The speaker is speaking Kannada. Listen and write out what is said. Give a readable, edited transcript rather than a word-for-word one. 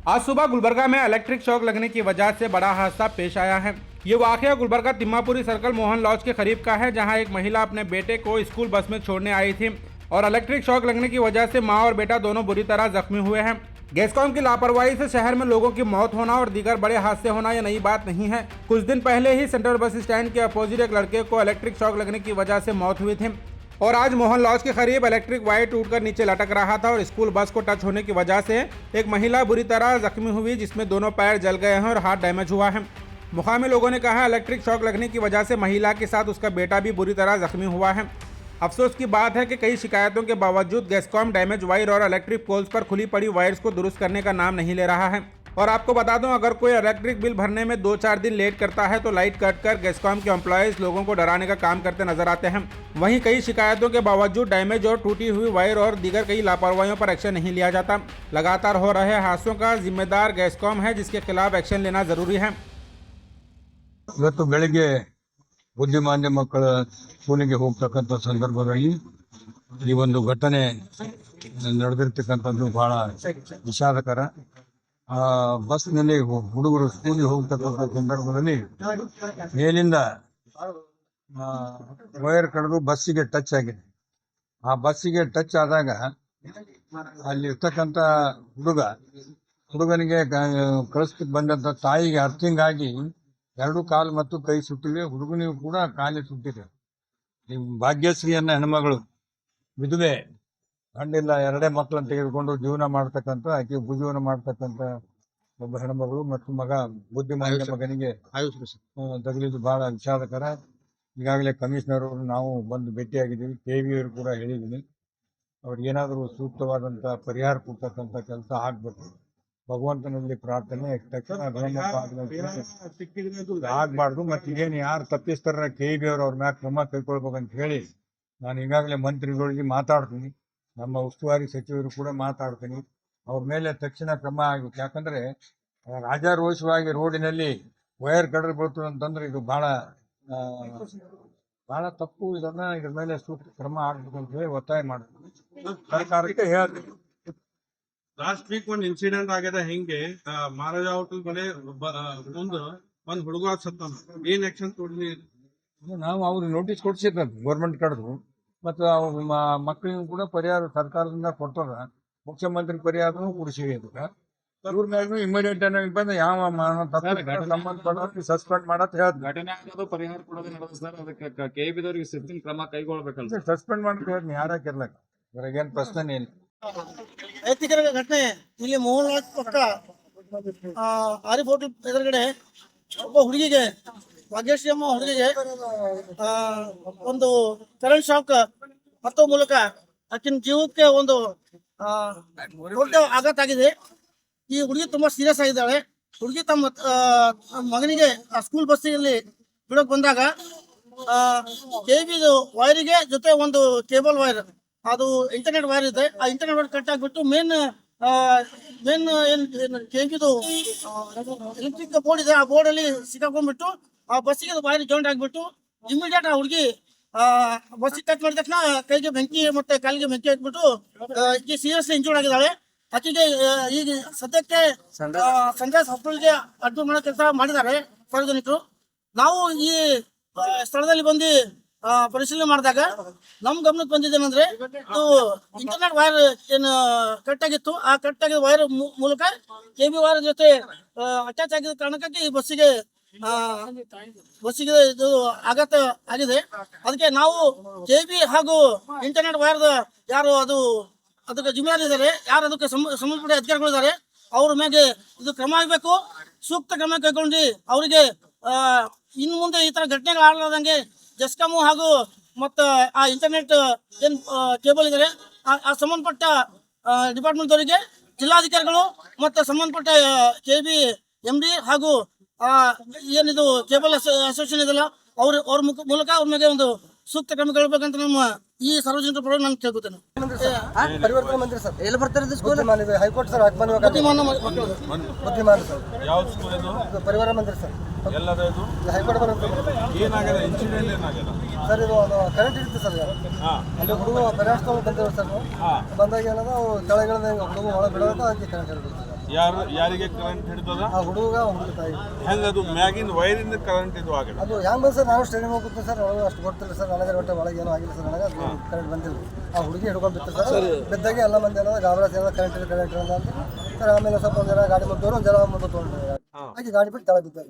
आज सुबह गुलबर्गा में इलेक्ट्रिक शॉक लगने की वजह से बड़ा हादसा पेश आया है। ये वाकया गुलबर्गा तिम्मापुरी सर्कल मोहन लॉज के करीब का है, जहां एक महिला अपने बेटे को स्कूल बस में छोड़ने आई थी और इलेक्ट्रिक शॉक लगने की वजह से मां और बेटा दोनों बुरी तरह जख्मी हुए हैं। गैसकॉम की लापरवाही से शहर में लोगों की मौत होना और दीगर बड़े हादसे होना यह नई बात नहीं है। कुछ दिन पहले ही सेंट्रल बस स्टैंड के अपोजिट एक लड़के को इलेक्ट्रिक शॉक लगने की वजह से मौत हुई थी और आज मोहन लॉज के करीब इलेक्ट्रिक वायर टूटकर नीचे लटक रहा था और स्कूल बस को टच होने की वजह से एक महिला बुरी तरह जख्मी हुई, जिसमें दोनों पैर जल गए हैं और हाथ डैमेज हुआ है। मुकामी लोगों ने कहा इलेक्ट्रिक शॉक लगने की वजह से महिला के साथ उसका बेटा भी बुरी तरह जख्मी हुआ है। अफसोस की बात है कि कई शिकायतों के बावजूद गैसकॉम डैमेज वायर और इलेक्ट्रिक पोल्स पर खुली पड़ी वायर्स को दुरुस्त करने का नाम नहीं ले रहा है। और आपको बता दूं, अगर कोई इलेक्ट्रिक बिल भरने में 2-4 दिन लेट करता है तो लाइट कट कर गैसकॉम के एम्प्लॉयज लोगों को डराने का काम करते नजर आते हैं। वहीं कई शिकायतों के बावजूद डैमेज और टूटी हुई वायर और दीगर कई लापरवाहियों पर एक्शन नहीं लिया जाता। लगातार हो रहे हादसों का जिम्मेदार गैसकॉम है, जिसके खिलाफ एक्शन लेना जरूरी है। ಇವತ್ತು ಬೆಳಗ್ಗೆ ಬುದ್ಧಿಮಾಂದ್ಯ ಮಕ್ಕಳ ಸ್ಕೂಲಿಗೆ ಹೋಗ್ತಕ್ಕಂಥ ಸಂದರ್ಭದಲ್ಲಿ ಈ ಒಂದು ಘಟನೆ ನಡೆದಿರ್ತಕ್ಕಂಥದ್ದು ಬಹಳ ವಿಷಾದಕರ. ಬಸ್ನಲ್ಲಿ ಹುಡುಗರು ಸ್ಕೂಲಿಗೆ ಹೋಗ್ತಕ್ಕಂಥ ಸಂದರ್ಭದಲ್ಲಿ ಮೇಲಿಂದ ವೈರ್ ಕಡಿದು ಬಸ್ಸಿಗೆ ಟಚ್ ಆಗಿದೆ. ಆ ಬಸ್ಸಿಗೆ ಟಚ್ ಆದಾಗ ಅಲ್ಲಿರ್ತಕ್ಕಂಥ ಹುಡುಗನಿಗೆ ಕಳಿಸ್ಲಿಕ್ಕೆ ಬಂದಂಥ ತಾಯಿಗೆ ಅರ್ಥಿಂಗ್ ಆಗಿ 2 ಕಾಲು ಮತ್ತು ಕೈ ಸುಟ್ಟಿವೆ. ಹುಡುಗನಿಗೂ ಕೂಡ ಕಾಲಿ ಸುಟ್ಟಿದೆ. ಭಾಗ್ಯಶ್ರೀಯನ್ನ ಹೆಣ್ಮಗಳು ವಿಧವೆ, ಗಂಡಿಲ್ಲ, 2 ಮಕ್ಕಳನ್ನು ತೆಗೆದುಕೊಂಡು ಜೀವನ ಮಾಡ್ತಕ್ಕಂಥ, ಆಕೆ ಉಪಜೀವನ ಮಾಡ್ತಕ್ಕಂಥ ಒಬ್ಬ ಹೆಣ್ಮಗಳು ಮತ್ತು ಮಗ ಬುದ್ಧಿಮಾಂದ್ಯ ಮಗನಿಗೆ ತಗುಲಿದ್ದು ಬಹಳ ವಿಷಾದಕರ. ಈಗಾಗಲೇ ಕಮಿಷನರ್ ಅವರು ನಾವು ಬಂದು ಭೇಟಿಯಾಗಿದ್ದೀವಿ. KV ಅವರು ಕೂಡ ಹೇಳಿದ್ದೀನಿ, ಅವ್ರಿಗೆ ಏನಾದರೂ ಸೂಕ್ತವಾದಂಥ ಪರಿಹಾರ ಕೊಡ್ತಕ್ಕಂಥ ಕೆಲಸ ಆಗ್ಬೇಕು. ಭಗವಂತನಲ್ಲಿ ಪ್ರಾರ್ಥನೆ, ತಕ್ಷಣ ಆಗ್ಬಾರ್ದು. ಮತ್ತೆ ಏನು ಯಾರು ತಪ್ಪಿಸ್ತಾರ KV ಅವ್ರ ಮ್ಯಾಗ ಕ್ರಮ ಕೈಗೊಳ್ಬೇಕಂತ ಹೇಳಿ ನಾನು ಈಗಾಗಲೇ ಮಂತ್ರಿಗಳಿಗೆ ಮಾತಾಡ್ತೀನಿ, ನಮ್ಮ ಉಸ್ತುವಾರಿ ಸಚಿವರು ಕೂಡ ಮಾತಾಡ್ತೀನಿ. ಅವ್ರ ಮೇಲೆ ತಕ್ಷಣ ಕ್ರಮ ಆಗ್ಬೇಕು. ಯಾಕಂದ್ರೆ ರಾಜಾರೋಷವಾಗಿ ರೋಡಿನಲ್ಲಿ ವೈರ್ ಕಡಲ್ ಬೀಳ್ತು ಅಂತಂದ್ರೆ ಇದು ಬಹಳ ತಪ್ಪು. ಇದ್ರ ಮೇಲೆ ಸೂಕ್ತ ಕ್ರಮ ಆಗ್ಬೇಕು ಅಂತ ಹೇಳಿ ಒತ್ತಾಯ ಮಾಡ್ತೀನಿ, ಸರ್ಕಾರಕ್ಕೆ ಹೇಳ್ತೀನಿ. ಲಾಸ್ಟ್ ವೀಕ್ ಒಂದ್ ಇನ್ಸಿಡೆಂಟ್ ಆಗಿದೆ. ಹಿಂಗೆ ಮಹಾರಾಜ ಹೋಟೆಲ್ ಬಳಿ ಮುಂದೆ ಒಂದ್ ಹುಡುಗ ಸತ್ತ. ಏನ್ ಆಕ್ಷನ್ ತಗೊಂಡ್ರಿ? ನಾವು ಅವ್ರಿಗೆ ನೋಟಿಸ್ ಕೊಡ್ಸಿದ್ರ ಗೌರ್ಮೆಂಟ್ ಕಡೆದು, ಮತ್ತು ಮಕ್ಕಳಿಗೂ ಕೂಡ ಪರಿಹಾರ ಸರ್ಕಾರದಿಂದ ಕೊಡ್ತಾರ. ಮುಖ್ಯಮಂತ್ರಿ ಪರಿಹಾರನೂ ಕೊಡಿಸಿವಿ. ಅದಕ್ಕೆ ಇವ್ರ ಮ್ಯಾಗೂ ಇಮಿಡಿಯೇಟ್ ಆಗಿ ಬಂದು ಯಾವ ಸಂಬಂಧಪಟ್ಟ ಸಸ್ಪೆಂಡ್ ಮಾಡತ್ ಹೇಳ್ತಾರೆ. ಘಟನೆ ಆಗೋದು ಪರಿಹಾರ ಕೊಡೋದು ನಡೆದು ಸರ್, ಅದಕ್ಕೆ KV ದವ್ರಿಗೆ ಶಿಸ್ತಿನ ಕ್ರಮ ಕೈಗೊಳ್ಬೇಕಲ್ಲ. ಸಸ್ಪೆಂಡ್ ಮಾಡಕ್ ಹೇಳ್ತೀನಿ, ಯಾರಾಕಿರ್ಲಕ್ಕ ಇವ್ರಿಗೇನ್ ಪ್ರಶ್ನೆ ಇಲ್ಲ. ಐತಿಕರ ಘಟನೆ ಇಲ್ಲಿ ಮೋಹನ್ ಲಾಲ್ ಪಕ್ಕ ಆರಿಫ್ ಹೋಟೆಲ್ ಎದುರುಗಡೆ ಒಬ್ಬ ಹುಡುಗಿಗೆ, ಭಾಗ್ಯಶ್ರೀ ಅಮ್ಮ ಹುಡುಗಿಗೆ ಒಂದು ಕರೆಂಟ್ ಶಾಕ್ ಹತ್ತೋ ಮೂಲಕ ಆಕಿನ ಜೀವಕ್ಕೆ ಒಂದು ದೊಡ್ಡ ಆಘಾತ ಆಗಿದೆ. ಈ ಹುಡುಗಿ ತುಂಬಾ ಸೀರಿಯಸ್ ಆಗಿದ್ದಾಳೆ. ಹುಡುಗಿ ತಮ್ಮ ಮಗನಿಗೆ ಸ್ಕೂಲ್ ಬಸ್ಸಿನಲ್ಲಿ ಬಿಡೋಕ್ ಬಂದಾಗ KV ವೈರಿಗೆ ಜೊತೆ ಒಂದು ಕೇಬಲ್ ವೈರ್, ಅದು ಇಂಟರ್ನೆಟ್ ವೈರ್ ಇದೆ, ಆ ಇಂಟರ್ನೆಟ್ ವೈರ್ ಕಟ್ ಆಗ್ಬಿಟ್ಟು ಮೇನ್ KVದು ಎಲೆಕ್ಟ್ರಿಕ್ ಬೋರ್ಡ್ ಇದೆ, ಆ ಬೋರ್ಡ್ ಅಲ್ಲಿ ಸಿಕ್ಕಾಕೊಂಡ್ಬಿಟ್ಟು ಆ ಬಸ್ಸಿಗೆ ವೈರ್ ಜಾಯಿಂಟ್ ಆಗ್ಬಿಟ್ಟು ಇಮಿಡಿಯೇಟ್ ಆ ಹುಡುಗಿ ಬಸ್ ಟಚ್ ಮಾಡಿದ ತಕ್ಷಣ ಕೈಗೆ ಬೆಂಕಿ ಮತ್ತೆ ಕಾಲಿಗೆ ಬೆಂಕಿ ಹಾಕ್ಬಿಟ್ಟು ಈಕೆ ಸೀರಿಯಸ್ ಇಂಜೂರ್ಡ್ ಆಗಿದ್ದಾಳೆ. ಆಕೆಗೆ ಈಗ ಸದ್ಯಕ್ಕೆ ಸನ್ರೈಸ್ ಹಾಸ್ಪಿಟಲ್ಗೆ ಅಡ್ಮಿಟ್ ಮಾಡೋ ಕೆಲಸ ಮಾಡಿದ್ದಾರೆ ಸಾರ್ವಜನಿಕರು. ನಾವು ಈ ಸ್ಥಳದಲ್ಲಿ ಬಂದು ಪರಿಶೀಲನೆ ಮಾಡಿದಾಗ ನಮ್ ಗಮನಕ್ಕೆ ಬಂದಿದ್ದೇನೆಂದ್ರೆ, ಇದು ಇಂಟರ್ನೆಟ್ ವೈರ್ ಏನು ಕಟ್ ಆಗಿತ್ತು, ಆ ಕಟ್ ಆಗಿದ ವೈರ್ ಮೂಲಕ KV ವೈರ್ ಜೊತೆ ಅಟ್ಯಾಚ್ ಆಗಿದ ಕಾರಣಕ್ಕಾಗಿ ಈ ಬಸ್ಸಿಗೆ ಇದು ಆಘಾತ ಆಗಿದೆ. ಅದಕ್ಕೆ ನಾವು KV ಹಾಗೂ ಇಂಟರ್ನೆಟ್ ವೈರ್ ಯಾರು ಅದಕ್ಕೆ ಜಿಮ್ಮೆದಾರಿ ಇದ್ದಾರೆ, ಯಾರು ಅದಕ್ಕೆ ಸಂಬಂಧಪಟ್ಟ ಅಧಿಕಾರಿಗಳಿದ್ದಾರೆ, ಅವ್ರ ಮೇಲೆ ಇದು ಕ್ರಮ ಆಗಬೇಕು. ಸೂಕ್ತ ಕ್ರಮ ಕೈಗೊಂಡು ಅವರಿಗೆ ಇನ್ನು ಮುಂದೆ ಈ ತರ ಘಟನೆಗಳು ಆಗಲಾರ್ದಂಗೆ ಜೆಸ್ಕಾಮು ಹಾಗೂ ಮತ್ತು ಆ ಇಂಟರ್ನೆಟ್ ಏನು ಕೇಬಲ್ ಇದ್ದಾರೆ ಆ ಸಂಬಂಧಪಟ್ಟ ಡಿಪಾರ್ಟ್ಮೆಂಟ್ ಅವರಿಗೆ, ಜಿಲ್ಲಾಧಿಕಾರಿಗಳು ಮತ್ತು ಸಂಬಂಧಪಟ್ಟ KV MD ಹಾಗೂ ಏನಿದು ಕೇಬಲ್ ಅಸೋಸಿಯೇಷನ್ ಇದೆಲ್ಲ ಅವ್ರ ಮೂಲಕ ಅವ್ರ ಮೇಲೆ ಒಂದು ಸೂಕ್ತ ಕ್ರಮ ಕೈಗೊಳ್ಳಬೇಕಂತ ನಮ್ಮ ಈ ಸಾರ್ವಜನಿಕ ಪರವಾಗಿ ನಾನು ಕೇಳ್ಕೊತೇನೆ. ಪರಿವರ್ತನೆ ಮಂದಿರ ಸರ್, ಎಲ್ಲಿ ಬರ್ತಾರೆ ಸ್ಕೂಲ್? ಹೈಕೋರ್ಟ್ ಸರ್, ಬುದ್ಧಿಮಾನ ಸರ್. ಯಾವ ಸ್ಕೂಲ್ ಇದು? ಪರಿವಾರ ಮಂದಿರ ಸರ್. ಎಲ್ಲದ ಇದು? ಹೈಕೋರ್ಟ್ ಬರುತ್ತೆ. ಏನಾಗಿದೆ ಇನ್ಸಿಡೆಂಟ್? ಏನಾಗಿದೆ ಸರ್? ಇದು ಕರೆಂಟ್ ಇರುತ್ತೆ ಸರ್. ಅಲ್ಲಿ ಹುಡುಗ ಪರ್ಯಾಸ್ತ ಬಂದಿರೋ ಸರ್. ಬಂದಾಗ ಏನದ ಕೆಳಗಿಳಿದ ಹುಡುಗ ಒಳಗೆ ಬಿಡೋದು, ಅದಕ್ಕೆ ಕರೆಂಟ್ ಇರುತ್ತೆ. ಯಾರಿಗೆ ಕರೆಂಟ್ ಹಿಡಿದದ ಆ ಹುಡುಗ ಹುಡುಗ ತಾಯಿ ಹೆಂಗ ಅದು ಮ್ಯಾಗಿನ ವೈರಿಂದ ಕರೆಂಟ್ ಇದು ಆಗಿದೆ ಅದು ಹೆಂಗ್ ಬಂದು ಸರ್ ನಾನು ಸ್ಟೇಡಿಯಂ ಹೋಗುತ್ತೆ ಸರ್ ನನಗೆ ಅಷ್ಟು ಗೊತ್ತಿಲ್ಲ ಸರ್ ನನಗೆ ಒಟ್ಟೆ ಒಳಗೆ ಏನೂ ಆಗಿಲ್ಲ ಸರ್ ನನಗೆ ಕರೆಂಟ್ ಬಂದಿಲ್ಲ ಆ ಹುಡುಗಿ ಹಿಡ್ಕೊಂಡು ಬಿತ್ತು ಸರ್ ಬಿದ್ದಾಗೆ ಎಲ್ಲ ಮಂದಿ ಏನೋ ಗಾಬರ ಕರೆಂಟ್ ಇಲ್ಲ ಅಂತ ಸರ್ ಆಮೇಲೆ ಸ್ವಲ್ಪ ಒಂದು ಜನ ಗಾಡಿ ಮುಂದೆ ಒಂದು ಜನ ಮುಂದೆ ತೊಗೊಂಡ್ರು ಹಾಗೆ ಗಾಡಿ ಬಿಟ್ಟು ತಳ ಬಿದ್ದ